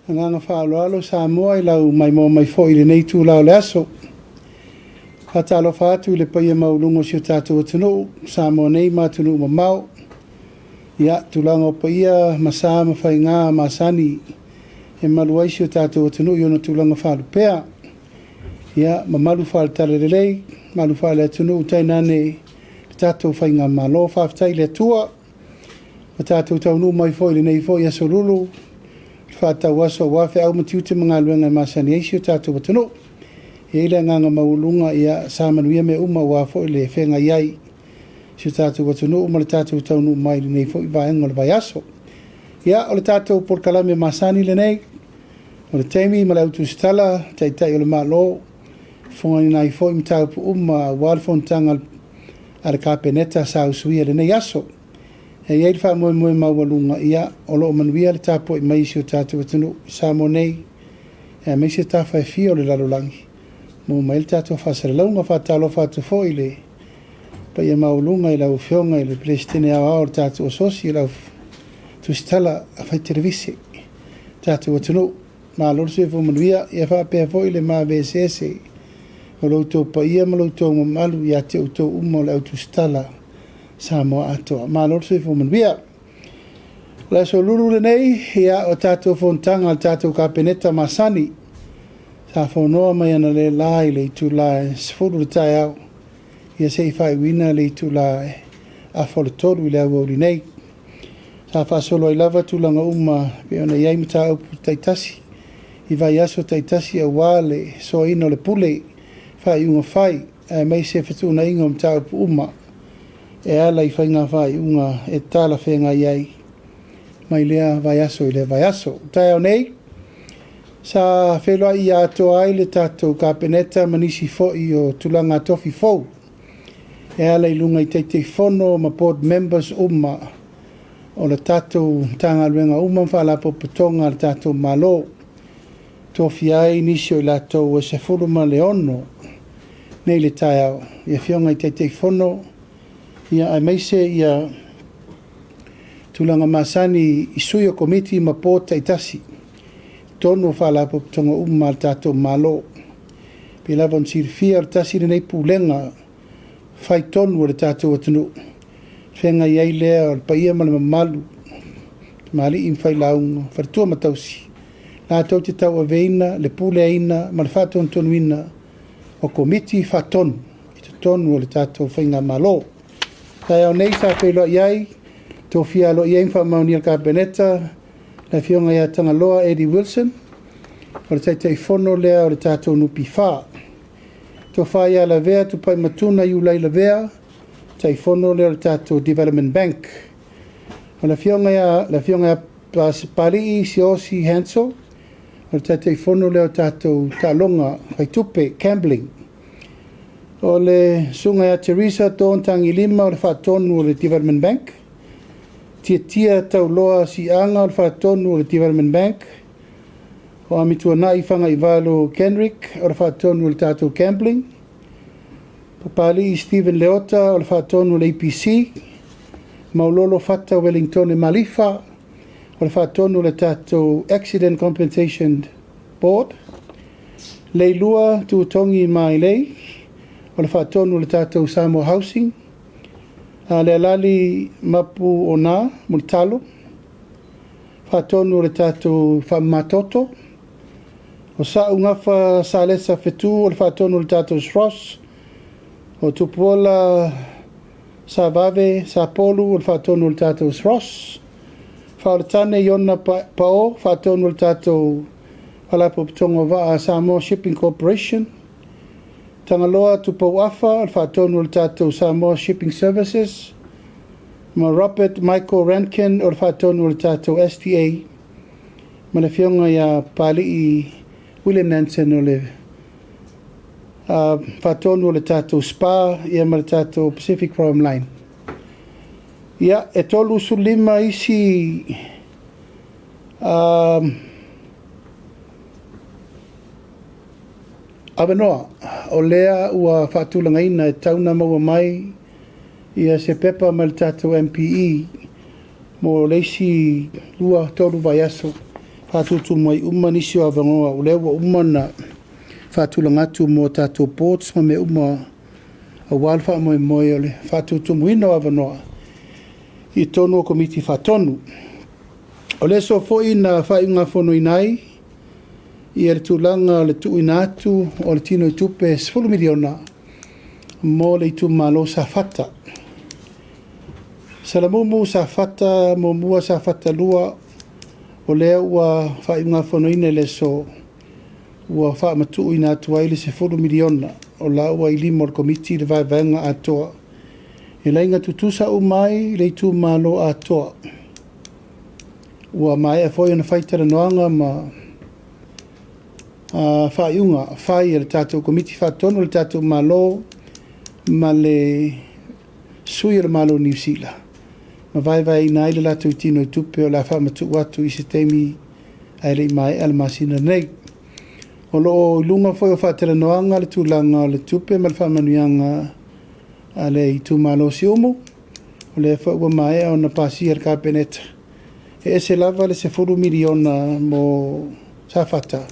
Nganga whaaloalo sa moa I lau mai mo mai fo I le nei tū lau le aso. Hatalo whaatu I le paia maulungo si o tātou atunu, sa moa nei mātunu ma mau. Ia, tūlanga o paia masa mawhai ngā masani e maluai si o tātou atunu I ona tūlanga whaalupea. Ia, ma malu whaaltale le lei, malu whaale atunu utainane tātou whai ngā malo whaafitai le atua. Ma tātou taunu mai fo I le nei fo I aso lulu. Whātau aso wafe au matiute mga luenga masani eisi o tātou atunu. E ile nganga maulunga ia samanuia me uma wafo I le whenga iai. Si o tātou atunu uma le tātou taunu mai le nei fo I vaenga le vai aso. Ia o le tātou porkalame masani le nei. O le teimi ma le autu stala, taitai o le malo. Whongani nai fo I mtaupu uma walfontanga ale kapeneta sa usuia le nei aso. E iei wha moe maualunga ia o loo manuia le tāpo I maisi o tātou atunu sa mo nei. E maisi o tāwhai fia o le lalolangi. Mo mai le tātou whasare launga whātalo whātu fo I le. Pa ia maulunga I lau whionga I le plestene au au le tātou ososi I lau tustala a whai televisi. Tātou atunu. Ma lorso e fo manuia ia whapea fo I le maa VSS. O loutou pa ia ma loutou mamalu ia te utou umo le au tustala. Sa moa atoa. Ma lorso I fo manuia. La so lulu le nei, ia o tātou fontanga al tātou kapeneta masani. Sa whonoa mai ana le lai le itu lai, sifuru le tai au. Ia se I whai wina le itu lai, a whole toru I le au auri nei. Sa whasolo I lava tūlanga uma, pe ona iai mita au taitasi. I vai aso taitasi a wale, so ino le pule, whai unga whai, mai se whetuna inga mta au uma. E ala I whai ngā whai unga e tala whenga iai. Mai lea vai aso I le vai aso. Tai au nei, sa Feiloa'iga atoa ai le tātou kapeneta manisi fo'i o tulanga tofi fou. E ala I lunga I teitei whono ma board members uma o le tātou tanga luenga uma whaalapo patonga le tātou malo. Tofi ai nisi o I lātou e se furuma le ono. Nei le tai au. Ia whionga I teitei whono. Ia ai meise ia tulanga masani I sui o komiti ma po taitasi. Tono whaalapo tonga umma al tātou malo. Pe lavon sirfia al tasi nei pulenga. Whai tonu o le tātou atunu. Whenga iai lea o le paia malama malu. Mali in whai launga. Whartua matausi. Nā tau te tau aveina, le pule aina, ma le whātonu tonuina. O komiti whatonu. I te tonu o le tātou whainga malo. Tai au nei sa Feiloa'iga iai. Tō fia alo iai mwha mauni al kapeneta. Na whionga ia tangaloa Eddie Wilson. O le taitei whono lea o le tātou nupi whā. Tō whā ia la vea tu pai matuna iu lai la vea. Tai whono lea o le tātou Development Bank. O la whionga ia pali si osi Hansel. O le taitei whono lea o tātou tālonga Waitupe Campbelling. O le sunga ia Teresa Tōntangi Lima o le whātonu o le Development Bank. Tia tau loa si anga o le whātonu o le Development Bank. O amitua nai whanga I valo Kenrick o le whātonu o le tātou Campbelling. Papali I Stephen Leota o le whātonu o le APC. Maulolo Fata Wellington e Malifa o le whātonu o le tātou Accident Compensation Board. Leilua tuutongi mai lei o le whātonu o le tātou Samoa Housing. Le alali mapu o nā, multalo. Whātonu o le tātou whamatoto. O sa ungafa sa lesa whetu o le whātonu o le tātou Sross. O tupuola sa vave, sa polu o le whātonu o le tātou Sross. Whaoletane iona pao, whātonu o le tātou Whalapo Pitongo Waa Samoa Shipping Corporation. Tangaloa tupau afa al whaatonu o le tātou Samoa Shipping Services. Ma Robert Michael Rankin o le whaatonu o le tātou STA. Ma le whionga ia pali I William Nansen o le whaatonu o le tātou SPA ia ma le tātou Pacific Crime Line. Ia e tolu sulima isi Abanoa, o lea ua whaatulangaina e tauna maua mai ia se pepa ma le tātou MPE mo leisi lua tolu vai aso Whātutu mai nisi o avangoa o lewa na whātulangatu mo tātou ports ma me a walfa mo o le whātutu muina o avanoa I tonu o komiti whātonu. O le so foi na whainga whono inai I le tūlanga le tu inatu o le tino I tupe 10 miliona mo le tu malo sa fata. Salamumu sa fata mo mua sa fata lua o lea ua whainga whono ina le so ua whaamatu inatu ai le 10 miliona o la ua I limo le komiti le vaivanga atoa. E lainga tutusa o mai le tu malo atoa. Ua mai a foi na whaitara noanga ma whaiunga, whai le tātou komiti whātono le tātou malo ma le sui le malo New Zealand. Ma vai nai le lātou tino I tupe o la whaamatu watu I se teimi ai le mai ala masina nei. O loo lunga foi o whaatara noanga le tūlanga le tupe ma le whaamanuianga a le I tu malo si omo. O le whaua mai o na pasi ar kapeneta. E se lava le 10 miliona mo sa fata.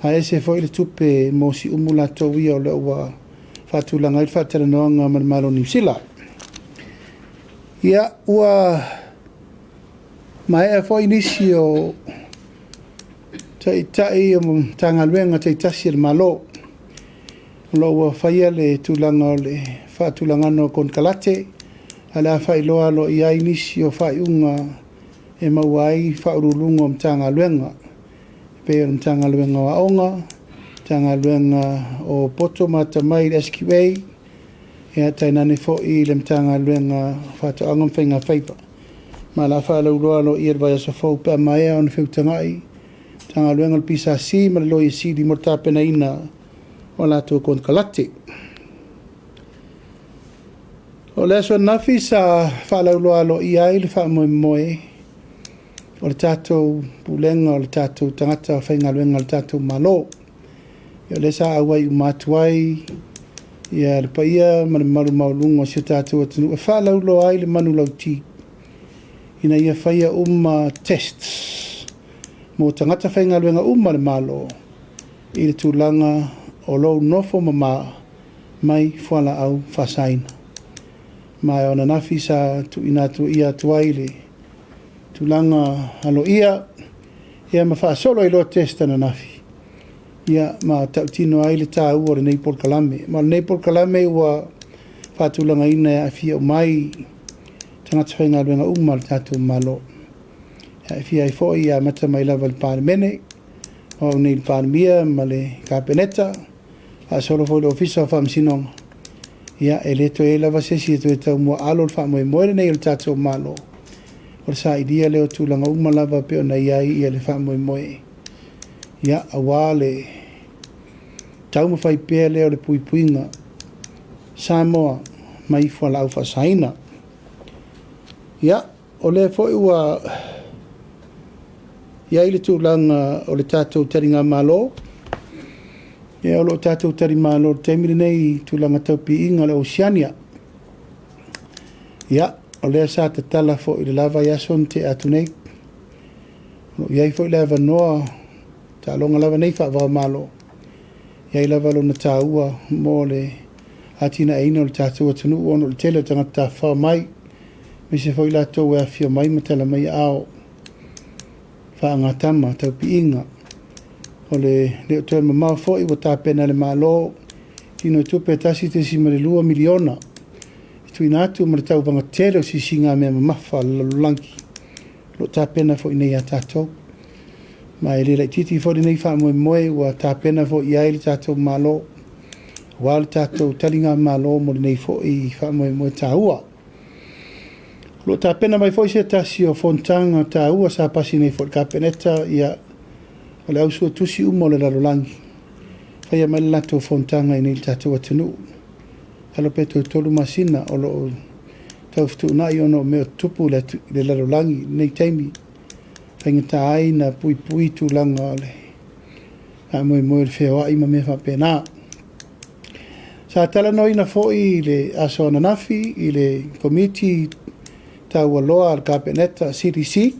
A ese foi le tupe mo si umu la tauia o le ua whaatulanga I whaatara noanga ma le malo New Zealand. Ia ua mai e foi nisi o tai o tangaluenga tasi le malo. Lo ua whaia le tūlanga o le whaatulanga no kon kalate. A la whailoa lo I ai nisi o whaiunga e mauai whaurulunga o mtangaluenga. Pe o mtangaluenga wa onga, mtangaluenga o poto matamai le SQA. Ea tainane fo'i le mtangaluenga whātoanga mwhainga whaipa. Ma la whaalauroa lo I vai asa fau pe mai o na whiutangai. Tangaluenga le pisa si ma le loi si di mortapena ina o lātou kon kalate. O le aso nafi sa whaalauroa lo I ai le whaamoe o le tātou pulenga o le tātou tangata o whaingaluenga o le tātou malo. O le sa awai umatuai ia le paia ma le maru maulunga o si tātou atunu. E whaalauroa ai le manu lauti. Ina ia whaia tests. Mo tangata whaingaluenga le malo. I le tūlanga o lou nofo mama mai whala au whasaina. Mai ona nafi sa tu inatu ia tuai le tūlanga halo ia ma whaasolo I lo testa na nafi. Ia ma tautino ai le tāu o le Neipol Kalame. Ma le Neipol Kalame ua whaatulanga ina a fia o mai tangata whaingaluenga le tātou malo. E fia I fōi ia mata mai lava le Palemene, o nei le Palemia ma le Kapeneta, a solo fōi le ofisa o whaamsinonga. Ia e leto e lava sesi e tu e tau mua alo le whaamoe moere nei le tātou malo. O le sa idia leo tūlanga lava pe o na iai ia le whaamoe moe. Ia awa le tau mawhai pēr leo le puipuinga Samoa mai whala au whasaina. Ia o le fōi ua ia I le tūlanga o le tātou taringa malo. Ia o lo tātou tari malo le teimire nei tūlanga taupi inga le Oceania. Ia o lea sa te tala fōi le lava iason te atu nei. Iai fōi lava noa ta longa lava nei wha malo. Iai lava lo na tāua mō le atina eina o le tātou atunu ono le tele tangata wha mai. Me se fōi la tō wea fia mai matala mai ao. Wha ngatama taupi inga. O le toi mamau fōi wa tāpena le malo. Tino tupe tasi te si marelua miliona. Tu inatu ma le tau vanga tere o si singa mea mamafa lalulangi. Lo tāpena fōi nei a tātou. Ma e le titi fōi nei wha moe wa tāpena fōi iai le tātou malo. Wa le tātou talinga malo mo le nei fōi wha moe tāua. Lo tāpena mai fōi se tasi o fontanga tāua sa pasi nei fōi kapeneta ia o le ausua tusi umo le lalulangi. Whaia mai le lato fontanga i nei le tātou atunu. Halo peto tolu masina o lo tau fitu nai ono meo tupu le lalulangi nei teimi. Whaingata ai na pui tūlanga o le. A moe le Feiloa'iga ma me whapena. Sa tala no ina fōi le aso ananafi I le komiti tau aloa al kapeneta CDC.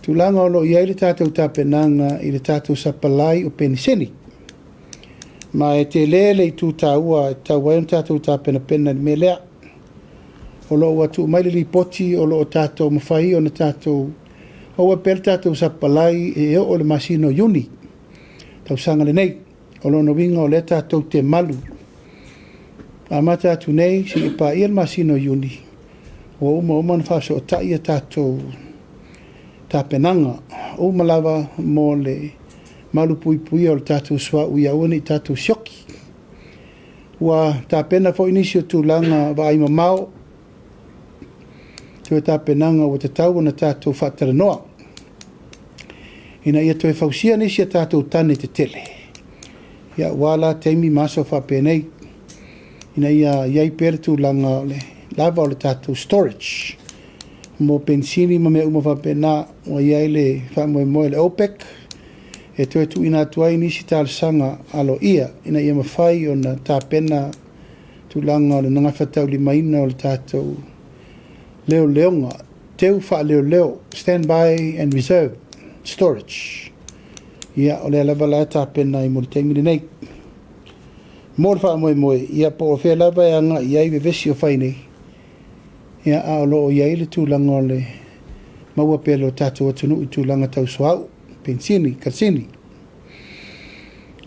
Tūlanga o lo ia i le tātou tāpenanga i le tātou sapalai o peniseni. Ma e te lele i tū tāua e tāua e tātou tāpena me lea. O lo watu mai li poti o lo tātou mawhai o na tātou o e pel tātou sapalai e o le masino yuni. Tau sanga le nei. O lo no winga o le tātou te malu. A mata atu nei si i pa ia le masino yuni. O uma na whaso o tai a tātou tāpenanga. O malawa mo le malu pui o le tātou swa uia ua ni tātou sioki. Ua tāpena fo inisio tūlanga wa ai mamao. Tue tāpenanga o te tau na tātou whataranoa. Ina ia toe fausia nisi a tātou tane te tele. Ia wala teimi maso whapenei. Ina ia iai pere tūlanga o le lava o le tātou storage. Mo pensini ma mea uma whapena o iai le whamoe le OPEC. E toe tu ina tuai nisi tālasanga alo ia. Ina ia mawhai o na tāpena tūlanga o le nangawhatau li maina o le tātou leo leonga. Teu wha leo. Stand by and reserve storage. Ia o le lava la tāpena i mo le teimini nei. Mo le whamoe. Ia po o whea lava e anga iai vevesi o whainei. Ia a o loo iai le tūlanga o le maua pelo tātou atunu i tūlanga tau soau. Pensini, karsini.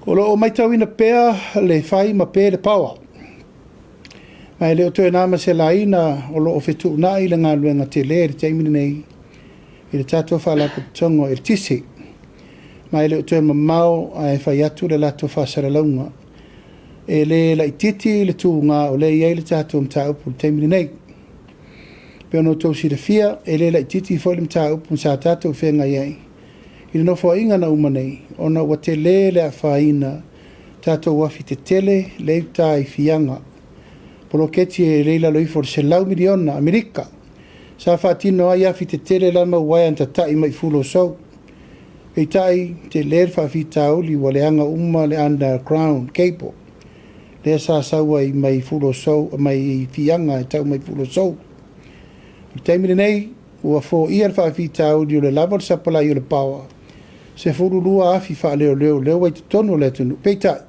O loo mai tau ina pea le whai ma pea le pawa. Mai leo toe nama se laina o loo whetu na i le ngā luenga te le te imini nei. I le tātou whalako tongo il tisi. Mai leo toe mamau ai whai atu le lato whasara launga. E le la ititi le tū ngā o le iai le tātou mta upu te imini nei. Pea no tau si le fia e le la ititi fo le mta upu sa tātou whenga iai. I no fo inga na umanei, ona wa te le a whaina, tātou wafi te tele, le tai fianga. Polo keti e leila loi for se lau miliona Amerika. Sa whaatino ai afi te tele lama wai anta tai mai fulo sau. Pei tai te le whaafi tauli wa le anga uma le underground cable. Le sa saua i mai fulo sau, mai fianga e tau mai fulo sau. Taimine nei, ua fo ia le whaafi tauli o le lava le sapalai o le pawa. Se furu lua afi wha leo wai te tonu le tunu. Peita,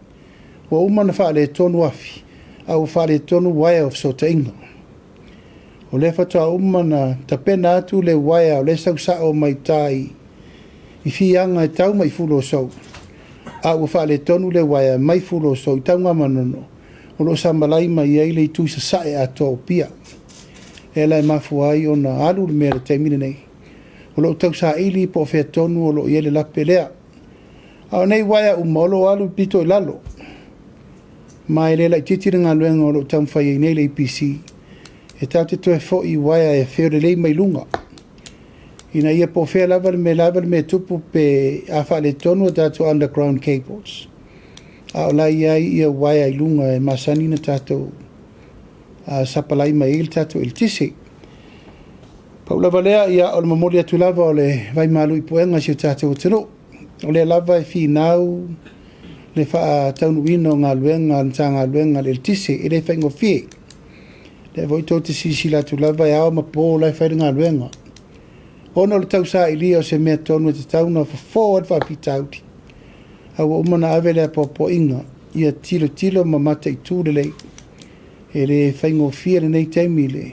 wa umana wha le tonu afi, au wha le tonu waia of sota inga. O le whatoa umana tapena atu le waia o le sausa o mai tai, i fianga e tau mai fulo sau. Au wha le tonu le waia mai fulo sau, i tau ngamanono, o lo sambalai mai eile i tuisa sae ato o pia. E lai mafu ai o na alu le mea le taimine nei. O lo tau sa ili po fea tonu o lo iele lape lea. Au nei waia umolo alu pito i lalo. Mai le la titiri ngā luenga o lo tau mwhai nei le APC. E tau te toe fo i waia e feo le lei mai lunga. Ina ia po fea lava le me tupu pe awha le tonu o tātou underground cables. Au lai ai ia waia i lunga e masani na tātou sapalai mai il tātou il tisi. Paula valea ia o le mamoli atu lava o le vai malu i poenga si o tātou tino. O le lava e fi nau le wha taunu ino ngā luenga, ngā luenga le tise, e le whaingo fie. Le voi tō te sisi la tu lava e ao ma pō lai whairi ngā luenga. Ono le tau sa ili o se mea tonu e te tauna fa forward wha pi tauti. Awa umana avele a popo inga, ia tilo ma mata i tūre lei. E le whaingo fie le nei teimi le.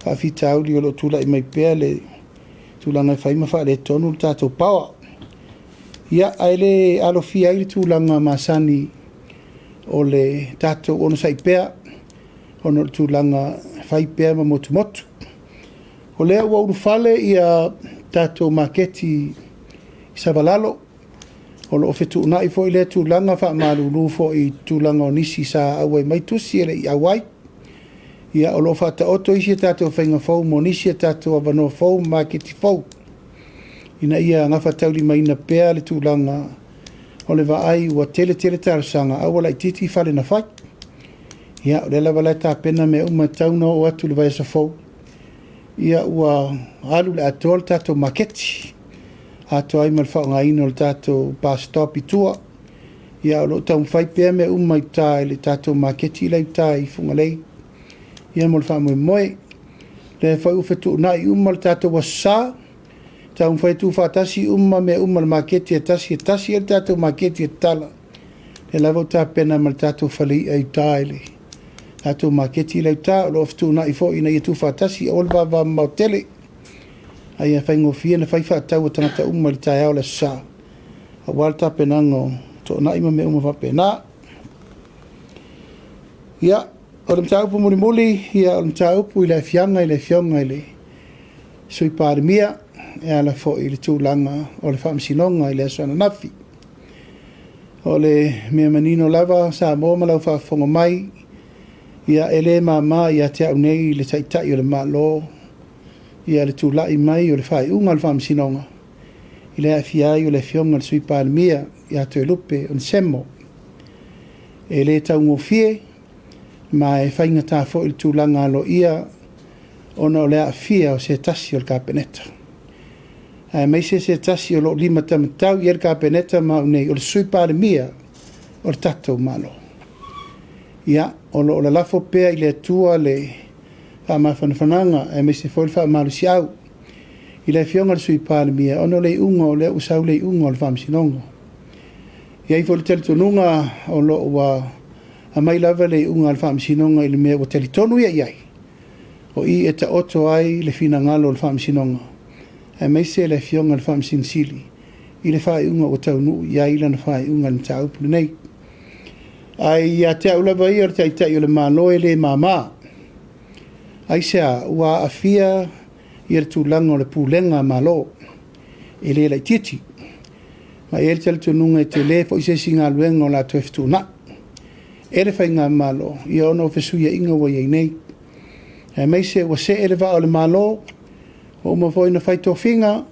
Whaafi tauli o lo tula i mai pēr le tūlanga i whaima wha le tonu le tātou pawa. Ia aile alo fi aile tūlanga masani o le tātou ono sai pēr, ono le tūlanga whai pēr ma motu. O lea ua uru whale ia tātou maketi i Savalalo, o lo ofetu unai fo i le tūlanga wha maruru fo i tūlanga o nisi sa awai mai tusi ele i awai. Ia o lo fata oto isi tātou whainga fau, mo nisi tātou avanoa fau, maketi fau. Ina ia ngafa tauli mai na pēr le tūlanga o le vaai ua tele tarasanga, awala i titi whale na whai. Ia o le lawa lai tā pena me uma tauna o atu le vaisa fau. Ia ua alu le atoa le tātou maketi. Ato ai mal whao ngaino le tātou pastopi tua. Ia o lo tau mwhai pēr me uma i tā le tātou maketi lai tā i fungalei. Ia mo le wha moe, le whai uwhetu nai uma le tātou wasa, Tau mwhai tu whatasi me le maketi e tasi e tātou maketi e tala. E lavo tā pena ma le tātou whalei au tāele. Tātou maketi lau tā, o lo oftu na i fo ina i tu whatasi, o le vava mau tele. Ai a whaingo fia na whaifa tau o tangata le tai au le sā. A wala tā pena ngo, tō na ima me whapena. Ia, o le mtaupu muli, ia o le mtaupu i le fianga i le fionga i le sui Palemia, e ala fo i le tūlanga o le whamsinonga i le aswana nafi. O le mea manino lava sa mōma lau whafonga mai, ia ele mama ia te au nei le taitai o le malo, ia le tūlai mai o le whai unga le whamsinonga. I le afiai o le fionga le sui Palemia, ia te lupe on semo. E le taungo fie, ma e whainga tā fo i le tūlanga alo ia, ona o le afia o se tasi o le kapeneta. Mai se tasi o lo lima tamatau i le kapeneta ma unei o le sui Palemia o le tatou malo. Ia, o lo la lafo pea i le atua le whamawhanawhananga mai se fo le whamalu si au. I le fionga le sui Palemia, ono le unga o le usau le unga o le whamsinonga. Ia i fo le teletonunga o lo ua a mai lava le unga le whamsinonga i le mea o teletonu ia iai. O i e ta oto ai le fina ngalo le whamsinonga. E mai se le fionga le whamsinsili. I le whai unga o taunu ia ila na whai unga le taupu nei. Ai a te aulawa i o le taitai o le maloe le mama. Ai sea ua a fia i le tūlanga o le pūlenga malo. E le lai titi. Ma e le teletonunga e te le fo i se singa luenga o la tueftu na. E le whai ngā malo. I ono fesuia inga wa iei nei. E mai se wa se ele va o le malo. O uma foi na fai tofinga.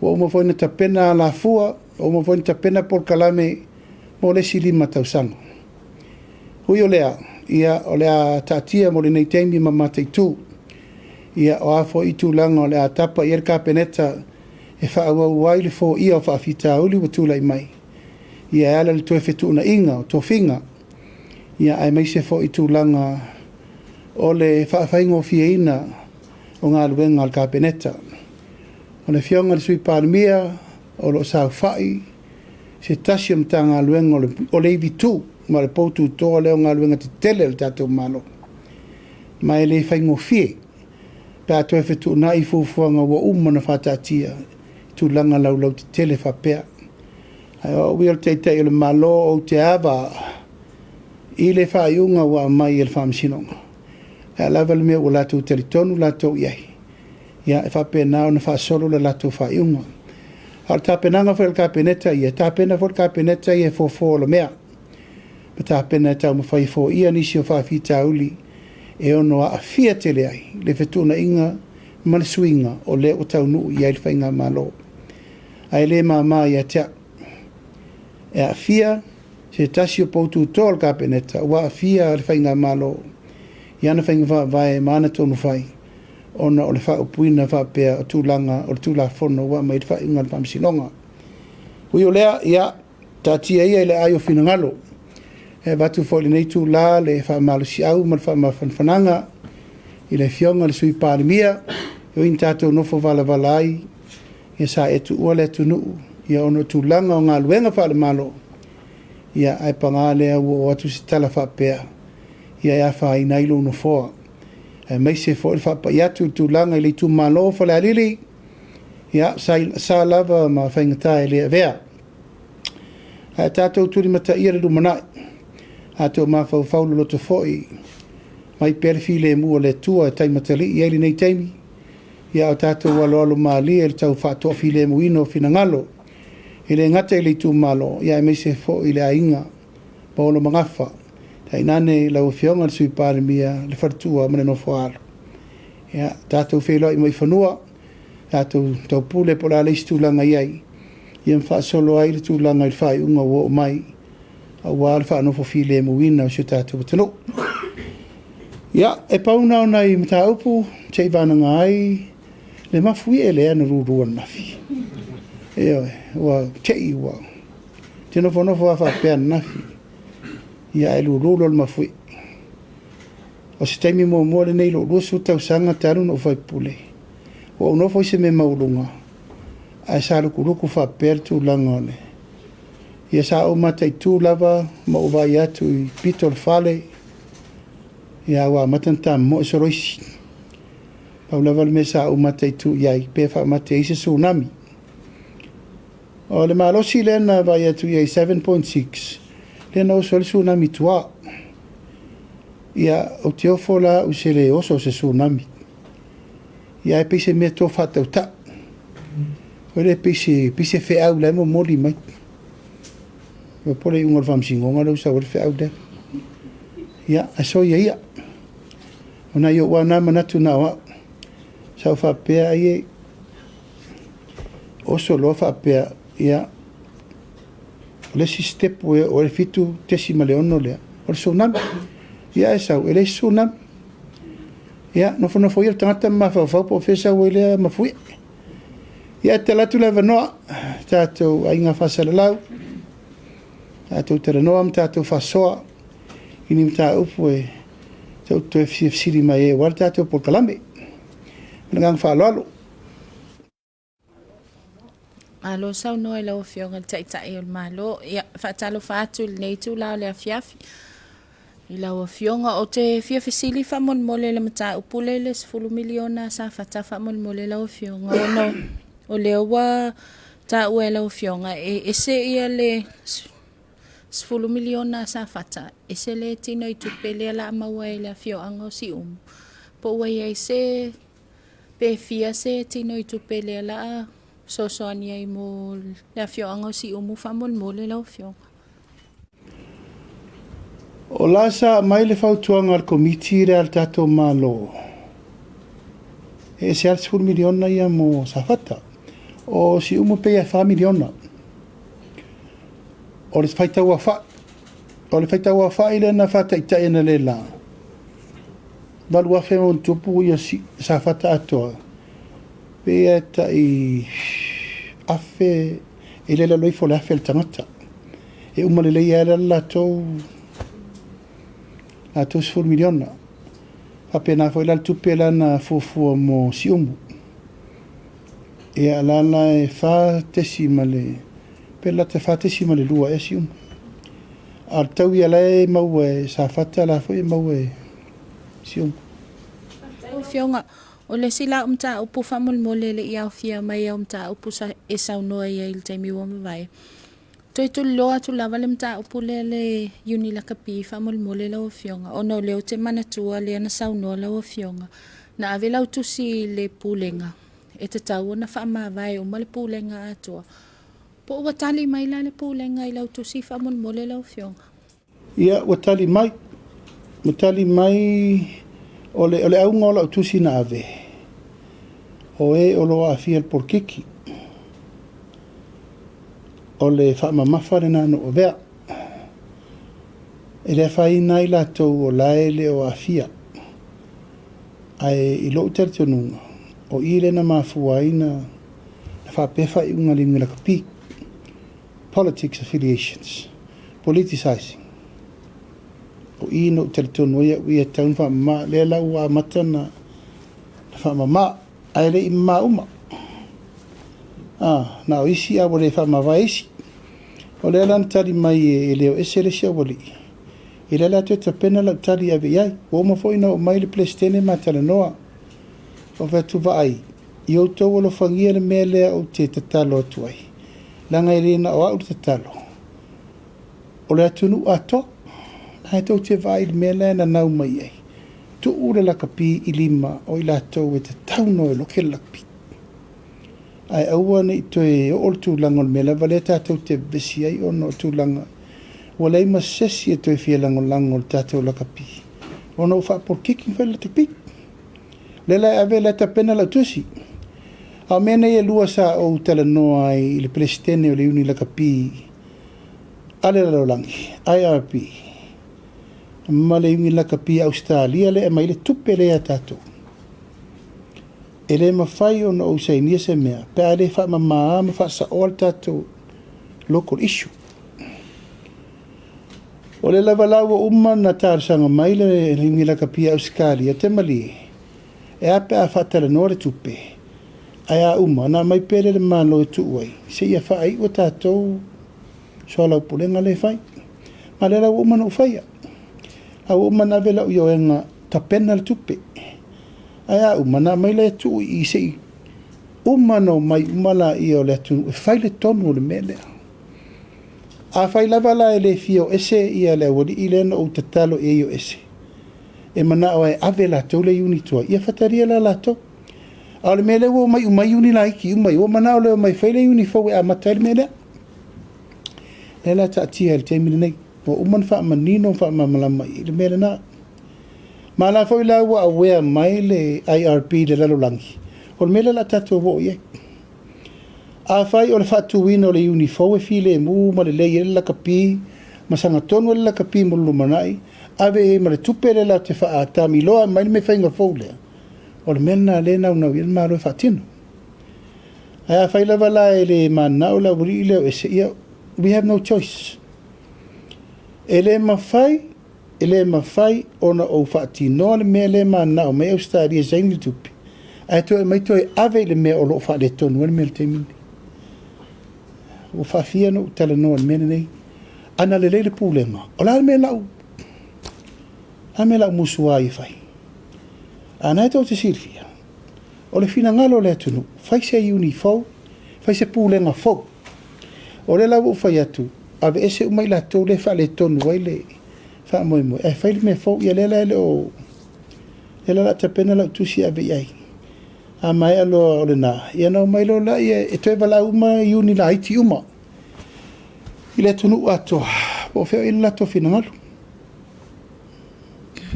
O uma foi na tapena la fua. O uma foi na tapena por kalame. Mo le si lima tausanga. Hui o lea. Ia o lea tatia mo le nei teimi ma matei tu. Ia o afo i tūlanga o lea tapa i erka peneta. E wha awa uai le fo ia o wha fita uli wa tūlai mai. Ia ala le toe fetu na inga o tofinga. Ia ai mai se fo i tūlanga o le whaafaingo fiaina o ngā luenga al kapeneta. O le fionga le sui Palemia o lo sau whai se tasi am tā ngā luenga o le iwi tū ma le poutu toa leo ngā luenga te tele le tātou malo. Ma e le whaingo fie pētoe whetu na i fufuanga wa umana whatatia tu langa lau te tele whapea. Ai o wia te te le malo o te awa i le whaiunga wa mai e le whamsinonga. E lava le mea o latou teletonu latou iai. Ia e whapea nao na whaasolo le latou whaiunga. Al tāpenanga whai le kapeneta ia. Tāpena whai le kapeneta ia fōfō le mea. Ma tāpena e tau mawhai fō ia nisi o whaafita uli. E ono a fia tele ai. Le whetuna inga ma le suinga o le o tau nuu iai le whainga malo. Ai le mama ia tea. E a fia se tasi o poutu tō le kapeneta. Wa a fia le whainga malo. Iana whainga vai mana tonu whai. Ona o le wha upuina wha pēr o tūlanga o le tūla whono wa mai le wha inga le whamsinonga. Hui o lea, ia, tātia ia i le ai o whina ngalo. E watu whole nei tūla le wha malu si au ma le wha mawhanwhananga i le fionga le sui Palemia. Io in tātou nofo wala ai. Ia sa etu ua le tu nuu. Ia ono tūlanga o ngā luenga wha le malo. Ia ai panga lea ua o atu si tala wha pēr. Ia ia wha i nailo no foa. E mai se fo il whapa iatu tūlanga i le tū malo wha le alili. Ia sa lava ma whaingata e lea vea. A tātou tūri mata ia le rumanai. A tō ma whau loto foi. Mai perfi le mua le tua e taimatali i eili nei taimi. Ia o tātou alo maa li e le tau whātoa fi le muino fina ngalo. I le ngata i le tū malo. Ia e mai se fo i le ainga. Paolo mangafa. Tai nane lau fionga le sui Palemia le whartua mane no whaaro. Ia, tātou Feiloa'iga mai whanua, tātou tau pule po la leisi tūlanga iai. Ia mwha solo ai le tūlanga i whai unga wo mai. A wā le whanofo fi le muina o sio tātou watano. Ia, e pauna o nei mta upu, tei wānanga ai, le mafui e le ana rūrua nafi. Ia, wa tei wa. Tino whanofo a whapea nafi. Ia e lūrolo le mafui. O se taimi mua le nei lo luasu tau sanga taru no whai pule. O unofo i se me maulunga. ai sa luku whapea tu langone. Ia sa o mata I tū lava ma o vai atu I pito le whale. Ia wa matanta mo e soroisi. Pau lava le me sa o mata I tū iai pe wha mata I se tsunami. O le malosi lena vai atu iai 7.6. Lena o le tsunami tua. Ia o te ofo la u se le oso se tsunami. Ia e pise mea tō whatau ta. Ore pise whe au le mo mori mai. Wa pole unga le whamsingonga lau sa ore whe au le. Ia, a so ia. Ona I o wana manatu na wa. Sa o whapea ie. Oso lo whapea. Ia. Lesi step o le fitu tesi ma le ono lea. O le tsunami. Ia e sau, ele tsunami. Ia, no foi il tangata ma fa po fesa o ele ma fui. Ia te latu le vanoa. Tātou ainga whasalalau. Tātou te ranoa am tātou whasoa. Ini mta upu e. Tātou e fsiri mai e. Wala tātou por kalame. Manangang whalalo. Alo sau no ela o fionga tai o malo. Ia whatalo whatu nei tu lao le afiafi. I lau a fionga o te fia fesili whamon mole le mata upule le 10 miliona sa whata whamon mole lau a fionga. Ono o leo wa ta ue lau a fionga. E se ia le 10 miliona sa whata. E se le tino I tupele la maua e le a fionga o si Po ua ia se pe fia se tino I tupele la sosoani ai mo le a fionga o si whamon mole lau a fionga. O lasa mai le fautuanga al komiti re al tato malo. E se al 10 miliona ia mo safata. O si umu pe 5 miliona. O le faita ua fa. O le faita ua fa ile na fata ita ena le la. Balu afe mo tupu ia si safata atoa. Pe eta I afe ile la loifo le afe el tangata. E umale le ia la tou a tos 10 miliona. Apena foi la tupe la na fofua mo siumu. E alana e fa tesimale. Pela te fa tesimale lua e siumu. Al tau ia la e mau e sa fata la foi mau e siumu. O fionga, o le sila umta upu famul mole le ia fia mai umta upu sa e saunoa ia il taimi wa mawai. Toi tu loa tu lava le mta upule le uni la kapi famol mole la o fionga. O no leo te manatua le ana saunoa la o fionga. Na ave lau tusi le pulenga. E te tau na wha vai o ma le pulenga atua. Po ua tali mai la le pulenga I lau tusi famol mole la o fionga. Ia, ua tali mai. Ua tali mai o le aunga o lau tusi na ave. O e o loa afia el porkiki. O le whaamamafa le nano o vea. E le whai nai la tau o lae le o afia. Ai I lo tere tonunga. O I le na mafuaina na whapefa I unga li ngila kapi. Politics affiliations. Politicizing. O I no tere tonunga ia taun whaamama le la ua mata na whaamama. Ai le ima uma. Na o isi a wale whamawai isi. O le lan tari mai e leo ese le sia wali. I le la te pena la tari ave iai. O ma foi na o mai le plestene ma tala noa. O vetu vai. I o tau alo whangia le mea lea o te tatalo atu ai. Langa I rena o au tatalo. O le atunu ato. Hai tau te vai le mea lea na nau mai ai. Tu ure la kapi I lima o I la tau e te tau no e loke la kapi. Ai aua ni toe o tūlanga o mele wale tātou te vesi ai o no tūlanga. Wale ima sesi e toe fia lango lango tātou la kapi. O no wha por kicking whela te pi. Lela ave la ta pena la tusi. A mena ia lua sa o tala noa I le presidente o le uni la kapi. Ale la lolangi. IRP. Ma le uni la kapi Australia le ma ile tupe le a tātou. E le mawhai o na o sainia se mea. Pea le wha mamaa ma wha sa oal tātou local issue. O le lava lawa uma na tārsanga mai le ngila kapia Australia te mali. E ape a whatala noa le tupe. Aya uma na mai pele le malo tu wai. Se ia fai o tatou so la pulenga le fai. Ma le la uma no fai. A uma na vela yo enga ta penal tupe. Aya uma na mai le tu I se uma no mai mala I o le tu fai le tonu le mele. A fai la vala le fio ese ia le wodi ile no o tatalo e yo ese. E mana o e ave la tau le unitua. Ia fataria la lato. A le mele wo mai uni la iki umai. O mana o le mai fai le unifo e a matai mele. Le la ta tia le teimini nei. O uman fa manino fa mamalama I le mele na. Ma la fai la wa awea mai le IRP le lalo langi. O le mele la tato wo ye. A fai o le fatu wino le unifo e file mu ma le lei le lakapi. Ma sanga tonu le lakapi mo lumanai. Ave ma le tupe le la te fa a tamiloa mai me fai ngafou lea. O le mena le nau nau il maro e fatino. Aya fai lava la e le manau la uri leo e se ia, we have no choice. Ele mawhai ona o fatino le mea le manau me au stari e zaini tupi. Aya to e mai to e ave le mea o lo fa le tonu e le mea le temini. O fa fia no tala no le mea nei. Ana le leile pūlenga. O la le mea lau. La mea lau musua I fai. Ana to te sirfia. O le fina ngalo le atunu, fai se uni fau, fai se pūlenga fau. O le lau fai atu, ave ese umai la tau le fa le tonu wai le fa moe moe. E fai le me fau, ia lela ele o, lela la tapena lau tusi ave iai. A mai alo o le na, ia nau mai lo la, ia e toi wala uma uni la iti uma. I le atunu ato, o feo ila la to fina ngalo.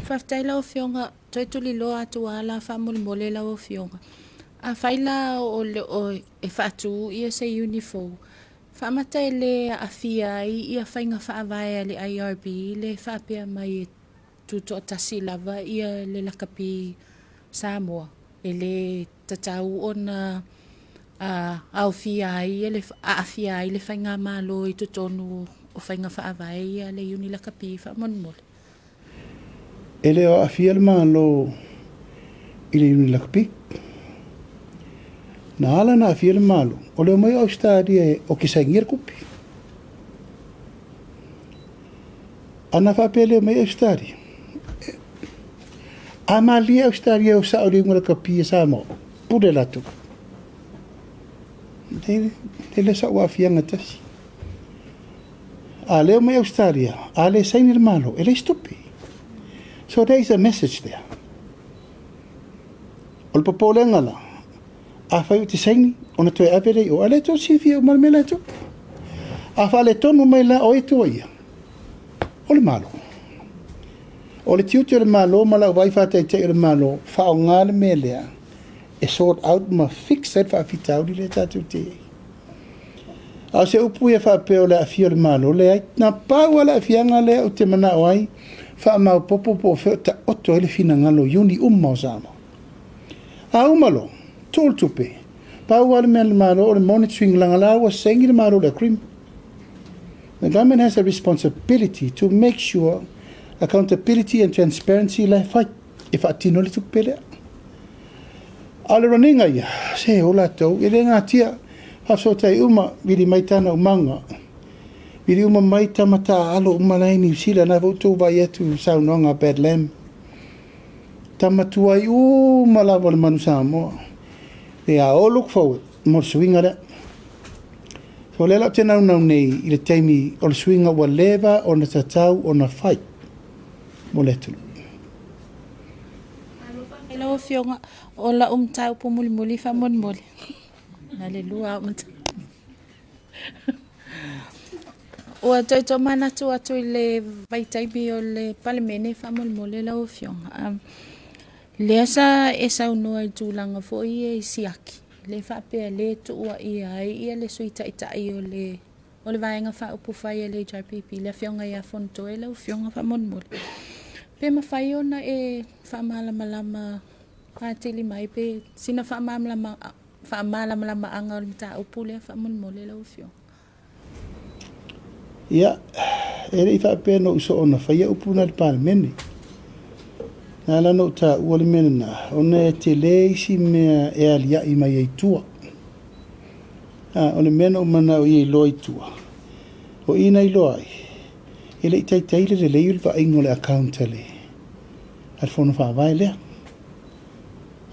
Faftai la o fionga, toi tuli lo atu ala fa mole la o fionga. A faila o le o e fatu ia se unifo. Fa mata le a fia ia fainga fa vai le IRB le fa pia mai tuto tasi lava ia le lakapi Samoa. Ele tatau ona au fia ia le a fia le fainga malo I tutonu o fainga fa vai ia le uni lakapi fa mole. Ele o afia le malo I le uni lakapi. Na ala na afia le malo. O leo mai au stadi o kisaingir kupi. Ana whapele mai au stadi. A mali au stadi au sa o ringu lakapi e sa mo. Pure latu. Ele sa ua afia ngatasi. A leo mai au stadi. A le saini le malo. Ele stupi. So there is a message there. O le popole ngala. A whai te saini, ona toi avere o ale to siwhia o malamela to. A whale tonu mai la o e toa ia. O le malo. O le tiuti o le malo, ma la wai whātai te o le malo, whao ngā le mea lea, e sort out ma fix et whawhitau li le tātou te ei. A se upu e whapeo le awhia o le malo, le ai, nā pāua le awhianga lea o te mana o ai, wha mau popo po wheo ta oto ele fina ngalo yuni o zama. A umalo, tōl tupe, pau wale mea le maro o le monitoring langalawa sengi le maro le krim. The government has a responsibility to make sure accountability and transparency le fai, e whaatino le tupe lea. A le raninga ia, se o latou, e le ngā tia, haso tai uma, vili mai tana umanga, Viri uma mai tamata alo umalai New Zealand na voto vai etu saunonga bad lamb. Tamatua I umalawa le manu Samoa. They are all look forward. Mo swinga le. So le la tena una nei I le taimi o le swinga wa leva o na tatau o na fight. Mo le tulu. Hello fionga o la tau po muli fa moli. Hallelujah O toi to mana tu atu le vai taimi o le palemene fa mole la o fionga. Le sa e sa no ai tulanga fo I siaki. Le fa pe le tu wa ia le suita ita o le vaenga fa upu fai le JPP le fionga ia fonto e le fionga fa mole. Pe ma fai ona e fa malama pa tili mai pe sina fa malama anga o mita upu le fa mole la o fionga. Ia, ere I whapea no uso ona whaia upuna le palemene. Nala no ta uole mena ona te leisi mea e alia I mai tua. Ona mena o mana o I loi tua. O ina I loi. Ele I taiteile le leiul va ingo le account le. Al fono fa vai lea.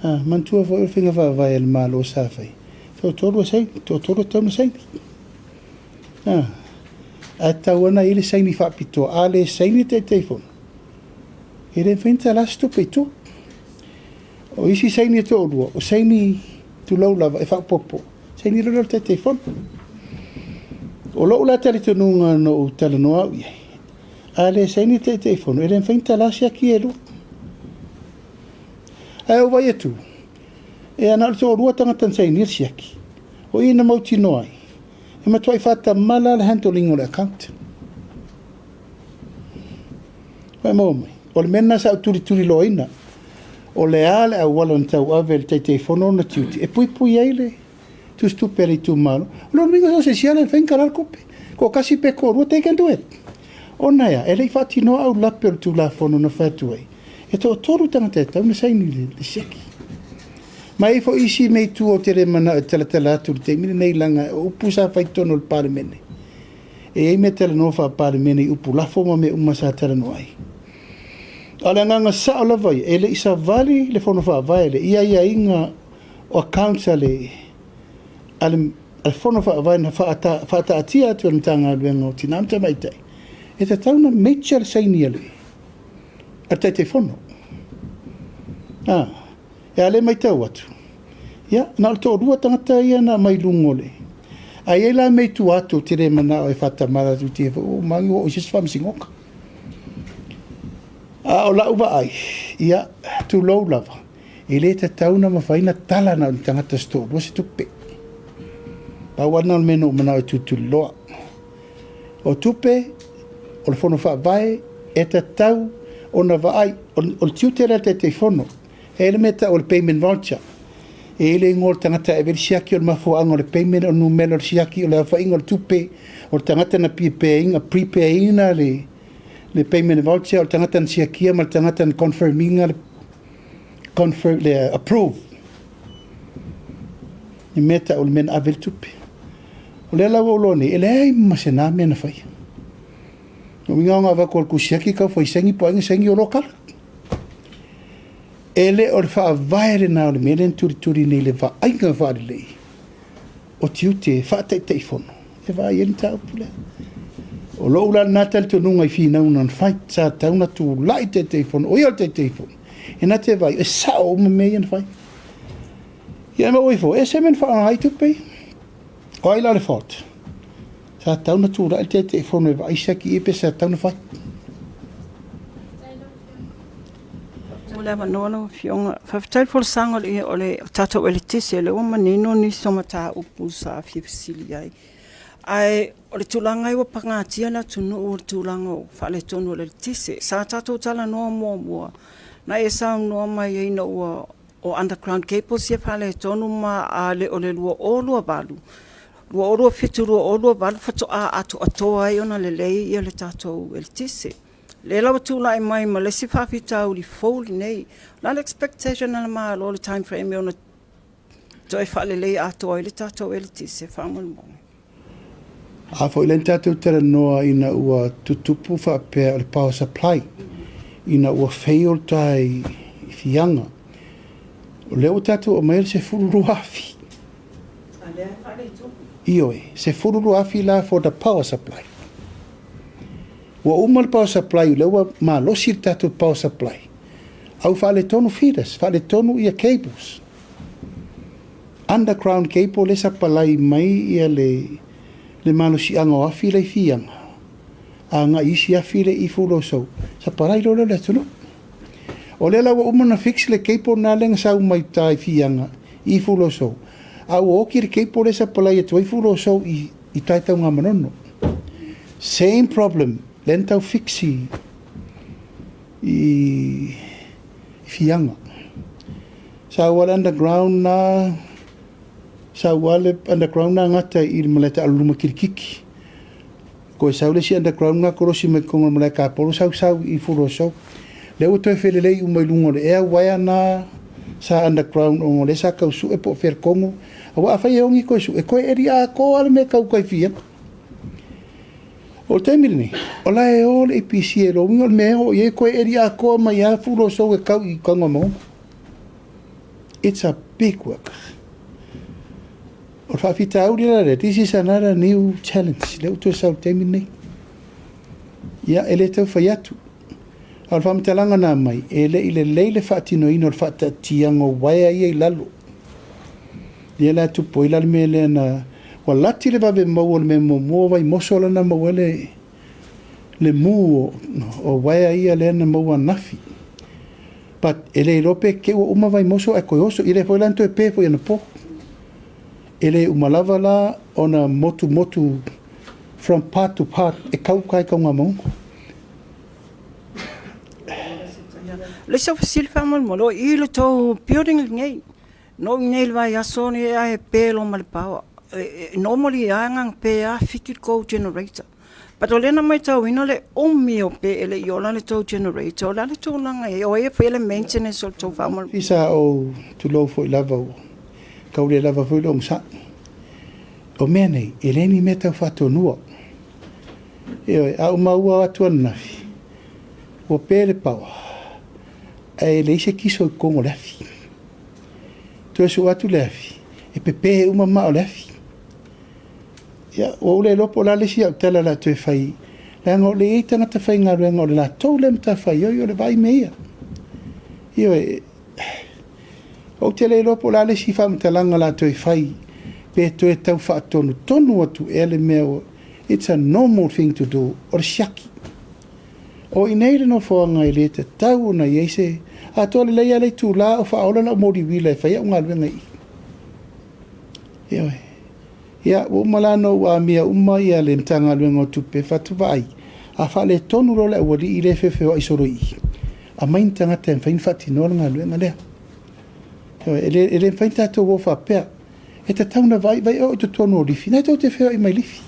Mantua fo il finga va vai el malo sa fai. To todo sei, to todo tamo sei. Ata wana ile sei ni fa pito ale sei ni te telefon. Ele finta la sto pito. O isi sei ni to do, o sei ni tu lo lava e fa popo. Sei ni lo te telefon. O lo la tele to nunga no tele no au. Ale sei ni te telefon, ele finta la sia kielo. Ai o vai tu. E ana to rua tanga tan sei ni siaki. O ina mau tino ai. E ma toi fata mala le handling o le account. Vai momai. O le mena sa turi loina. O le ale a wala tau ave te telefono na tiuti. E pui aile. Tu stuperi tu malo. Lo mingo so se siale fen karal kope. Ko kasi pe ko rua te can do it. O naia, e lei fati no au laper tu la fono na fatu ai. E to toru tanga te tau na sai ni le seki. Mai fo isi mei tu o tere mana tala atu te mine nei langa upu sa fai tono le palemene. E ei me tala no fa palemene upu lafo ma me umasa tala no ai. Ala nganga sa ola vai, e le isa vali le fono fa vai le ia inga o accounts ale al fono fa vai na fa ata atia tu ntanga luenga o tinamta mai tai. E te tauna mecha le saini ale. A te fono. E ale mai tau atu. Ia, na o tō rua tangata ia na mai lungole. Ai e la mei tu atu tere mana o e whata mara tu te o mangi o isis whamsingoka. O la uwa ai, ia, tu lau lava. E le te tauna mawhaina tala na tangata sto, rua se tupe. Pau wana o meno mana o tu loa. O tupe, o le fono wha vai, e te tau, o na vai, o le tiutera te fono. Ele meta o le payment voucher. Ele ngol tangata e veri siaki o le mafuanga o le payment o numelo o siaki o le awhainga o le tupe o le tangata na prepayinga le payment voucher o le tangata na siakia ma le tangata na confirminga le approve. Ni meta o le mena avel tupe. O le alawa o lone, ele ai masena mena fai. O minga nga wako o le kusiaki kau fai sengi po ainga sengi o lokala. Ele o le wha vaere na o le mele turi nei le wha ainga whaare lei. O tiute wha tei fono. E wha ieni tau pule. O lo ula natal tu nunga I whina unan whai sa tauna tu lai tei fono. O ial tei fono. E na te vai, e sa o ma mei an whai. Ia ma oifo, e se men wha ai tupe. O ai la le whaot. Sa tauna tu lai tei fono e wha isaki e pe sa tauna whai. Ole manono fionga fafitai for sangol I ole tato ele tise le o manino ni somata upu sa fifisili ai ole tulanga I pangatia na tunu o tulanga fale tonu le tise sa tato tala no mo na esa no mai ina o underground cables ye fale tonu ma ale ole luo o luo balu luo o fituru o luo balu fato ato ai ona le lei ye le tato ele tise le lawa tula I mai ma le sifafi tau li foli nei. La expectation na ma all the time frame ona toi fale le ato ile tato ele tise famol mo. A fo ile tato tera noa ina ua tutupu fa pe al power supply. Ina ua fail tai fianga. Le o tato o mai se fulu ruafi. Ale fale tu. Ioe, se fulu ruafi la for the power supply. Wa umal power supply lewa ma losi tatu power supply. Au fale tonu feeders, fale tonu ia cables. Underground cable le sapalai mai ia le malosi anga o afi le fianga. Anga isi afi le ifulo so. Sapalai lo le tunu. O le lawa umana fix le cable na lenga sa mai tai fianga ifulo so. Au oki le cable le sapalai e ifulo so I tai tau ngā manono. Same problem. Lentau fixi I fianga. Sa wale underground na ngata I maleta aluma kirikiki. Ko sa wale si underground na korosi me kongo maleka polo sau I furo so. Le o toi felelei umai lungo le ea waia na sa underground o le sa kau su e po fer kongo. Awa awhai e ongi koe su e koe eri a ko ale me kau kai fia. O te mirini, o la e o le IPC e lo wingo me o ye koe eri a ko mai a fulo so e kau I kanga mo. It's a big work. O whawhita au rira re, this is another new challenge. Le uto sau te mirini. Ia ele tau whai atu. Al whamitalanga nā mai, e le ile leile whaatino ino al whaata tiango waia ia I lalo. Ia la tupo I lalo me le na walati le babe mau le me mo vai mosola na mau le mu o waia ia le na mau anafi. But ele rope ke o uma vai moso e koe oso, ile foi lanto e pe foi ana po. Ele umalava la ona motu from part to part e kau kai kaunga maungo. Le sa fasil famal mo I le to building ngai no ngai vai aso ni ai pelo mal power normally ang pe a fitted co generator but ole na mai tau ina le o pe ele yola le to generator la le to langa o e fele maintenance o to famal Isa o tu lo foi lava kau le lava foi long sa o mene ele ni meta fato nuo e a uma atu nafi o pele power e le se kiso kongo lefi. Tu so atu lefi. E pepe uma ma lefi. Ya o le lopo la le si au tela la tu fai. La ngo le tanga te fai nga ngo la to le mta fai yo le vai meia. Io o te le lopo la le si fa mtalanga la tu fai. Pe tu e tau fa tonu atu ele meo. It's a normal thing to do. Or shaki. O ineire no whaanga I le te tau na yeise, a tole leia le tū la o whaola na mori wila e whaia unga luenga I. Ioe. Ia, o malano wa mia uma ia le mtanga luenga o tupe whatu vai. A wha le tonu rola wali I le whewheo I soro I. A main tangata en whain whati nora ngā luenga lea. Ioe, ele whain tato wo whapea. E ta tauna vai o te tonu o lifi. Nai tau te wheo I mai lifi.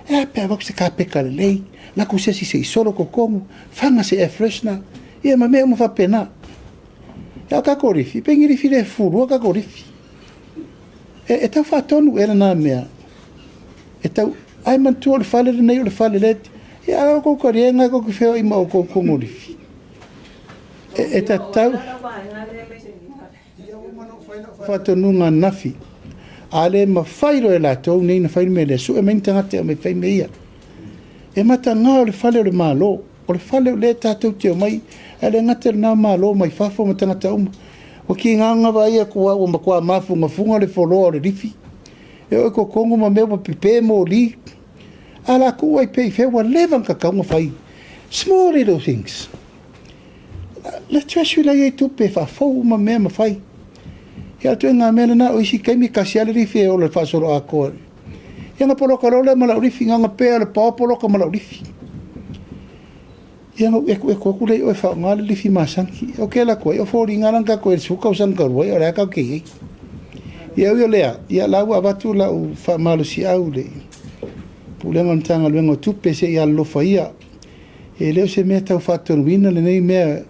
E pea wak se ka peka le lei. La kusesi se isolo ko kongo, fanga se air freshener, ia ma mea umafa pena. Ia ka korifi, pengiri fi le furu, ka korifi. E tau whatonu era nā mea. E tau, ai mantua le whale le nei o le whale leti, ia ala ko karienga ko ki wheo ima o ko kongorifi. E ta tau, whatonu ngā nafi, ale ma whairo e la tau, nei na whairo me le su, e meni tangate o me whai me ia. E mata ngā o le whale o le mālo, o le whale o le tātou te o mai, e le ngate nā mālo mai whafo ma tangata uma. O ki nganga wa ia kua o makua mafunga funga le wholoa o le rifi. E o ko kongo ma mea ma pipe mo li. Ala kua I pei whewa levan ka kaunga whai. Small little things. Le tuasui lai e tupe whafo ma mea ma whai. E atu e ngā mea na o isi kaimi kasi ale rifi e o le whasoro a koa. Ia poloka role ma laurifi nganga pea le pāpoloka ma laurifi. Ia e koku lei o e whao ngā le lifi māsanki. O ke la koe, o fōri ngaranga koe suka o sanka ruai, o rea kau kei ei. Ia ui o lea, ia lau abatu lau wha malusi au le. Pulenga mtanga luenga tupe se ia lofa ia. E leo se mea tau whatonu wina le nei mea.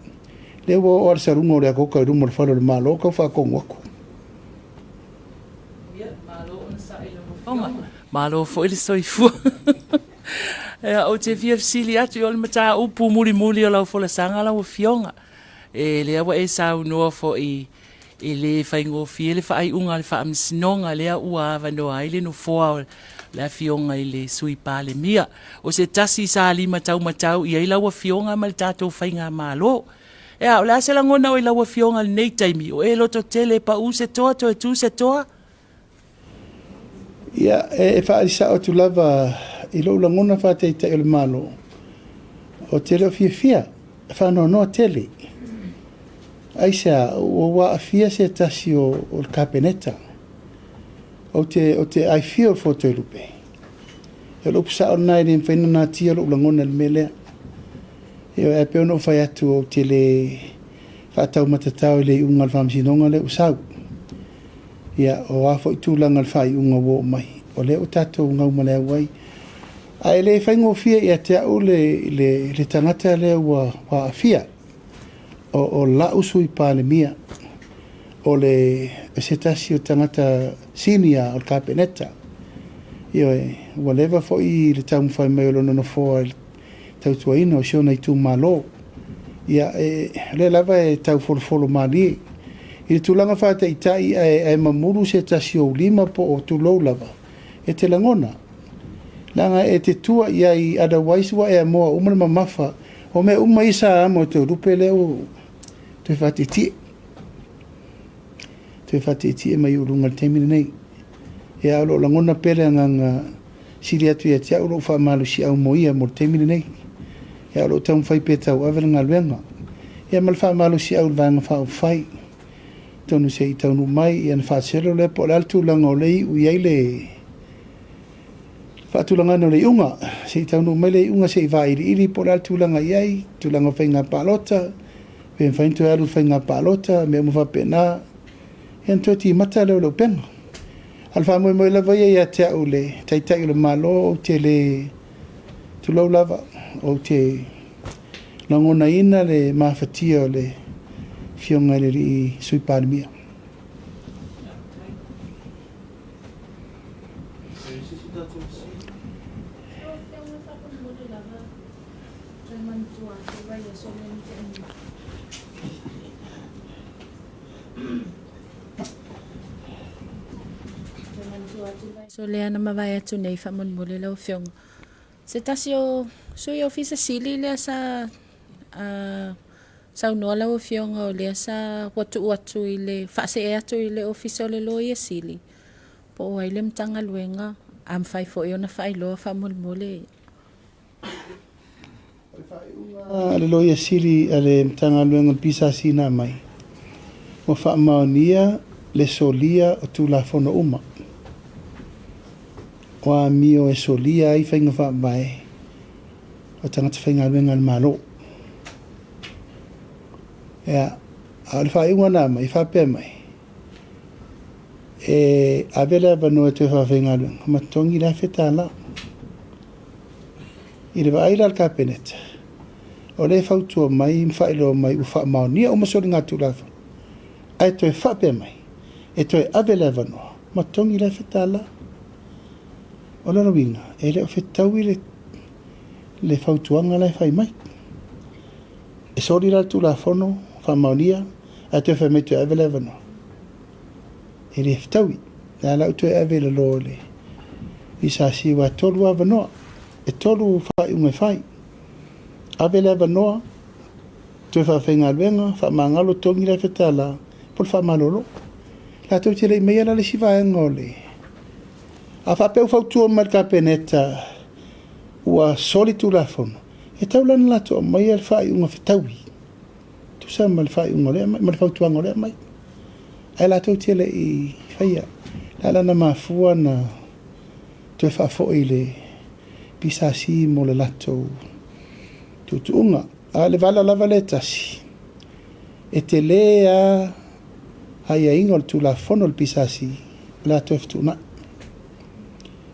Leo o arsa rungo rea koka I rungo le whalo le malo, kau whakongu aku. Malo fo ele soifua. O te fia fisili atu o le mata upu muli o lau fola sanga lau fionga. E lea wa e sau noa fo I le whaingo fie le whaai unga le wha amsinonga lea ua avanoa ile no foa le fionga I le sui Palemia. O se tasi sa li matau I lau fionga ma le tātou whainga malo. E o le asela ngona o I lau fionga le nei taimi o e loto tele pa u se toa to e tu se toa. Ia, e whaarisa o tu lava I lo langona whaatei o le malo. O te reo fia, whanau noa tele. Aisa, o wa fia se tasi o le kapeneta. O te ai fia o foto I lupe. E lupu sa o nai rin whaina nā tia lo langona le melea. E o e peo no whai atu o te le whaatau matatau le unga le whamsinonga le usau. Ia o afo I tūlanga le whai unga wo mai. O le o tātou ngau ma lea wai. A e le whaingo fia ia te au le tangata lea wa fia. o lausu I Palemia o le se tasi o tangata sinia o kapeneta. Io whatever fo I le tau mwhai mai o lono no fo tau tuaina o siona I tu malo. Ia le lava tau folofolo mali. I le tulanga whata I tai e mamuru se tasi o lima po o tulou lava. E te langona. Langa e te tua ia I otherwise wa e moa umana mamafa. O me uma isa amo te rupe leo te whatiti. Te whatiti e mai urunga temine nei. E alo langona pere nganga siri atu ia tia uro wha malu si au moia mo temine nei. E alo taum whai pe tau awela ngā luenga. E mal wha malu si au vanga wha whai. Tonu se I taunu mai I an wha selo le po laltu langa o lei ui eile whaatulanga no le unga. Se I taunu mai le unga se I wa iri po laltu langa iai. Tulanga whai ngā palota. Pen whaintu alu whai ngā palota. Mea muwa pena. E anto ti mata leo leo penga. Alfa mo mo lava ia te au le taitai le malo o te le tulau lava o te langona ina le mawhatia o le fionga le ri sui Palemia. So lea na mawai atu nei whamon mole lau whionga. Se tasi o sui ofisa sili lea sa sau noa lau whionga o lea sa watu I le whaase e atu I le ofisa o le loia sili. Po o aile mtanga luenga am whai fo I ona whai loa whamon mole. Le loia sili ale mtanga luenga pisa sina mai. Mo wha maonia le solia o tu la fono uma. Wa mio e solia I whainga wha mai o tangata whainga luenga le malo. Ea, a le whainga nā mai, whapea mai. E awela wano e te whainga luenga, matongi la wheta la. I le waila al kapeneta. O le whautua mai, mwhailo mai, u wha maonia o masori ngā tūlafa. Ai toi whapea mai, e toi awela wano, matongi la wheta la. O lana winga, e leo whetau I le whautuanga lai whai mai. E sori la tu la whono, whamaunia, a te whai mai tu awela wano. E le whetau I, nā lau tu awela lo le. I sa siwa tolu a wanoa, e tolu whai unga whai. Awela wanoa, tu whai whainga luenga, whamangalo tongi lai whetala, pol whamalolo. La tau te lei mea la le siwaenga o le. A whapeu whautua mai ka peneta ua soli tu la fono. E tau lana la toa mai al whai unga whetaui. Tu sa mai whai unga lea mai, mai whautua unga lea mai. Ai la tau tele I whaia. La lana mafua na tu e whafo I le pisasi mo le lato tu unga. A le vala lava le tasi. E te lea haia ingo tu la fono le pisasi. La tu e whtuna.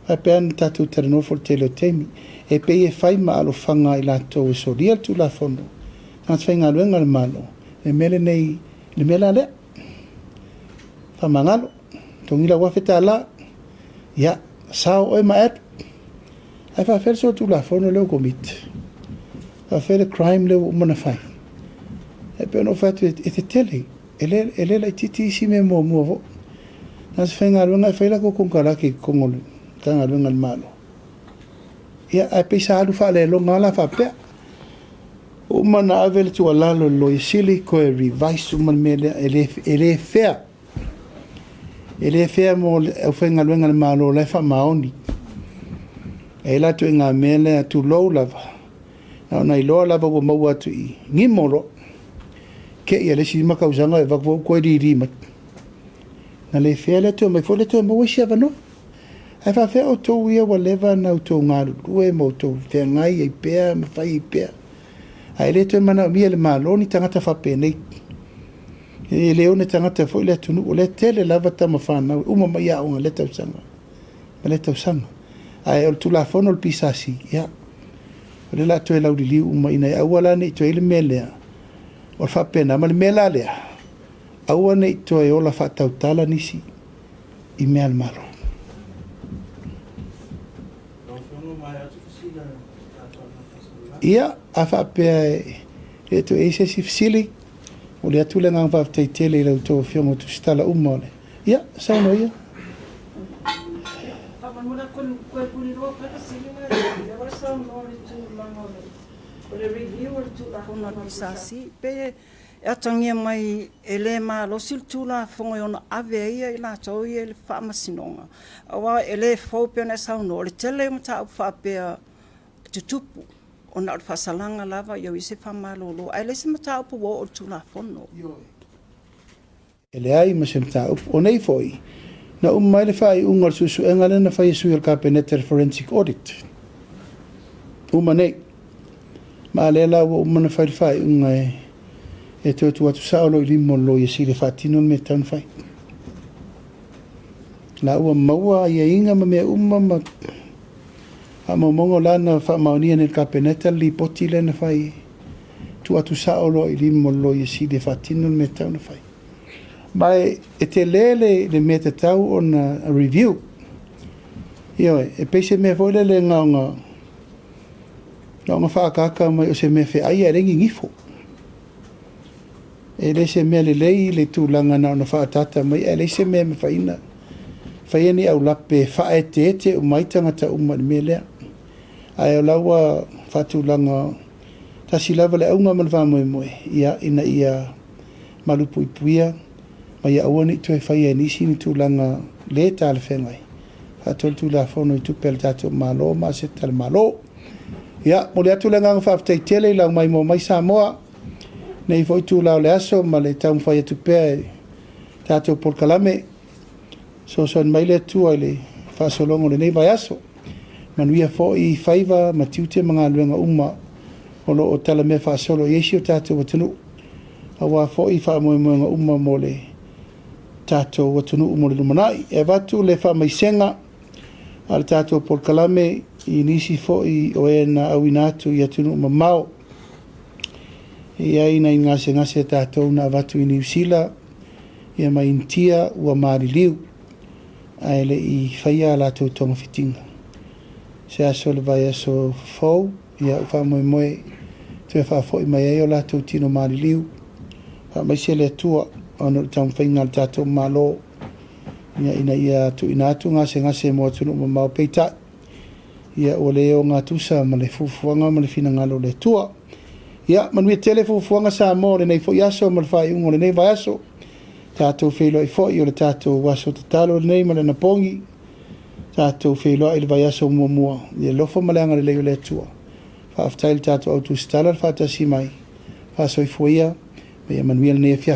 A pean tatu terenofo te leo temi. E pe e whai ma alo whanga I lato e so ria tu la fono. Tans whainga luenga le malo. E mele nei, le mela lea. Whamangalo. Tongila wafeta la. Ia, sao oi ma atu. Ai whawhere so tu la fono leo komit. Whawhere crime leo umana whai. E pe ono whatu e te tele. E le lai titi isi me mua vo. Tans whainga luenga e whaila ko kongkaraki kongolu. Tanga luenga le malo. Ia ai peisa alu wha le longa la wha pea. O mana avele tu alalo lo I sili ko e revise uman mele ele fea. Ele fea mo e whainga luenga le malo le wha maoni. E la tu inga mele tu lou lava. Na ona I loa lava wa maua tu I ngimoro. Ke ia le si makausanga e wakwo koe ririmat. Na le fea le tu mai fo le tu maua si avano. Ai whawhea o tō ia wa lewa nau tō ngāru rue mo tō whea ngai ei pēa, ma whai ei pēa. Ai le tō mana mia le māloni tangata whapea nei. E leo ne tangata fo le tunu o le tele lava tama whanau, uma mai a unga le tausanga. Ma le tausanga. Ai o tu la fono le pisasi, ia. O le la tō e lauri liu uma ina e awala nei tō ele mea lea. o whapena ma le mea la lea. Aua nei toa e ola whatautala nisi I mea le malo. Ia, a whapea e to e se si fisili o le atule ngang whaftai tele I lau tō whiongo tu stala umole. Ia, sauno ia. E atangia mai e le mālosi le tūla whonga ona ave ia I lātou ia le whaamasinonga. Awa e le whaupea na sauno, le tele o mata au whapea tutupu o na whasalanga lava iau I se whamalolo. Ai le se mata au po o tūla whono. E le ai ma se mata au o nei foi. Na mai le whai ungar susu engale na whai sui al kapeneta forensic audit. Nei. Ma le la o na whai unga e te tu atu saolo I limo lo I sile whatino me taun whai. La ua maua ia inga ma mea ma a mongo lana wha maunia ne kapeneta li poti le na whai tu atu saolo I limo lo I sile whatino me taun whai. Mai e te lele le mea te tau o na review. Ioe, e peise mea foile le ngaunga whaakaka mai o se mea whi aia rengi ngifo. E le se mea le lei le tūlanga na ona whaatata mai, e le se mea me whaina. Whaiani au lape whae te ete o maitanga ta umani mea lea. Ai o laua whatūlanga tasi lava le aunga man whamoe moe. Ia ina ia malupu I puia. Ma ia aua tu e whaia nisi ni tūlanga le tāle whengai. Whatol tūla whono I tupel tātou malo, ma se tale malo. Ia, mo le atūlanga ngā whaafitai tele lau mai mo mai Samoa. Nei foi tu lao le aso ma le tau whai atu pēr tātou polkalame. So mai le tua le whaasolongo le nei vai aso. Manuia fo I whaiva ma tiute mga luenga uma o lo o tala mea whaasolo Iesi o tātou watunu. Awa fo I whaamoemoenga uma mo le tātou watunu umo le lumanai. E watu le whaamaisenga a le tātou polkalame I nisi fo I o e na awinatu I atunu uma mao. Ia ina I ngase tātou na watu I New Zealand, ia mai intia ua maari liu, ai le I whaia lātou tonga fitinga. Se aso le vai aso fau, ia uwha moe, te whaafoi mai ai o lātou tino maari liu, wha mai se le tua, ono le taun whainga le tātou malo, ia ina ia tu inatu ngase mo atunu ma mau peita, ia o leo ngā tusa ma le fufuanga ma le fina ngalo le tua, ia manuia telefo fuanga sa mo le nei fo yaso ma le fai ungo le nei vai aso tātou Feiloa'i o le tātou waso tatalo le nei ma le napongi tātou Feiloa'i le vai aso mua ia lofo ma le anga le leo le tua whaaftai le tātou autu stala le whaatasi mai whaasoifuia ia manuia le nei fia